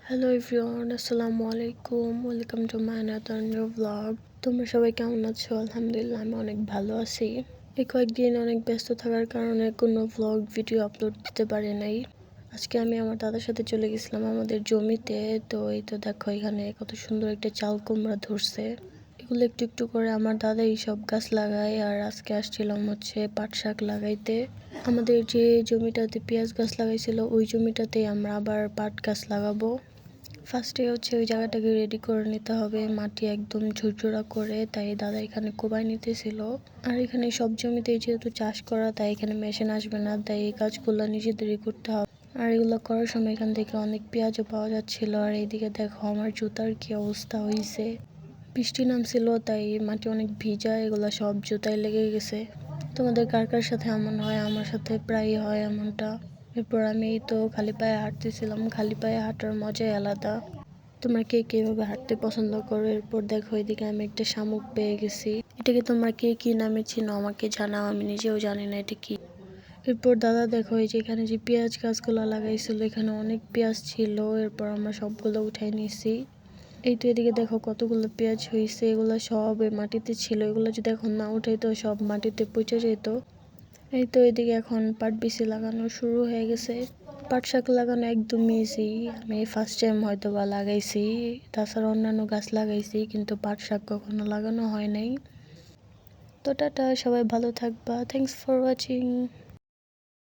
Hello everyone, আসসালামু আলাইকুম। Welcome to my another new blog. তোমরা সবাই কেমন আছো? আলহামদুলিল্লাহ, আমি অনেক ভালো আছি। এই কয়েকদিন অনেক ব্যস্ত থাকার কারণে কোনো ব্লগ ভিডিও আপলোড দিতে পারি নাই। আজকে আমি আমার দাদার সাথে চলে গেছিলাম আমাদের জমিতে। তো এই তো দেখো, এখানে কত সুন্দর একটা চাল কুমড়া ধরছে। এগুলো একটু একটু করে আমার দাদা এইসব গাছ লাগায়। আর আজকে আসছিলাম হচ্ছে পাট শাক লাগাইতে। আমাদের যে জমিটাতে পেঁয়াজ গাছ লাগাইছিল ওই জমিটাতে আমরা আবার পাট গাছ লাগাবো। ফার্স্টে হচ্ছে ওই জায়গাটাকে রেডি করে নিতে হবে, মাটি একদম ঝুরঝুরা করে। তাই দাদা এখানে কোবাই নিতেছিল। আর এখানে সব জমিতে যেহেতু চাষ করা, তাই এখানে মেশিন আসবে না, তাই এই কাজগুলো নিজেদেরই করতে হবে। আর এগুলো করার সময় এখান থেকে অনেক পেঁয়াজও পাওয়া যাচ্ছিল। আর এইদিকে দেখো আমার জুতার কি অবস্থা হয়েছে। বৃষ্টি নামছিল তাই মাটি অনেক ভিজা, এগুলো সব জুতায় লেগে গেছে। তোমাদের কার কার সাথে এমন হয়? আমার সাথে প্রায়ই হয় এমনটা। এরপর আমি তো খালি পায়ে হাঁটতেছিলাম। খালি পায়ে হাঁটার মজাই আলাদা। তোমরা কে কিভাবে হাঁটতে পছন্দ করো? এরপর দেখো এদিকে আমি একটা শামুক পেয়ে গেছি। এটাকে তোমরা কে কি নামে চিনো আমাকে জানাও, আমি নিজেও জানি না এটা কি। এরপর দাদা দেখো এই যে এখানে যে পেঁয়াজ গাছগুলো লাগাইছিল, এখানে অনেক পেঁয়াজ ছিল। এরপর আমরা সবগুলো উঠাই নিয়েছি। এই তো এদিকে দেখো কতগুলো পেঁয়াজ হয়েছে, এগুলো সব এই মাটিতে ছিল। এগুলো যদি এখন না উঠাইতো সব মাটিতে পচে যেত। এই তো এদিকে এখন পাট বিচি লাগানো শুরু হয়ে গেছে। পাট শাক লাগানো একদম ইজি। আমি ফার্স্ট টাইম হয়তো বা লাগাইছি। তাছাড়া অন্যান্য গাছ লাগাইছি, কিন্তু পাট শাক কখনো লাগানো হয় নাই। তো টাটা, সবাই ভালো থাকবা। Thanks for watching.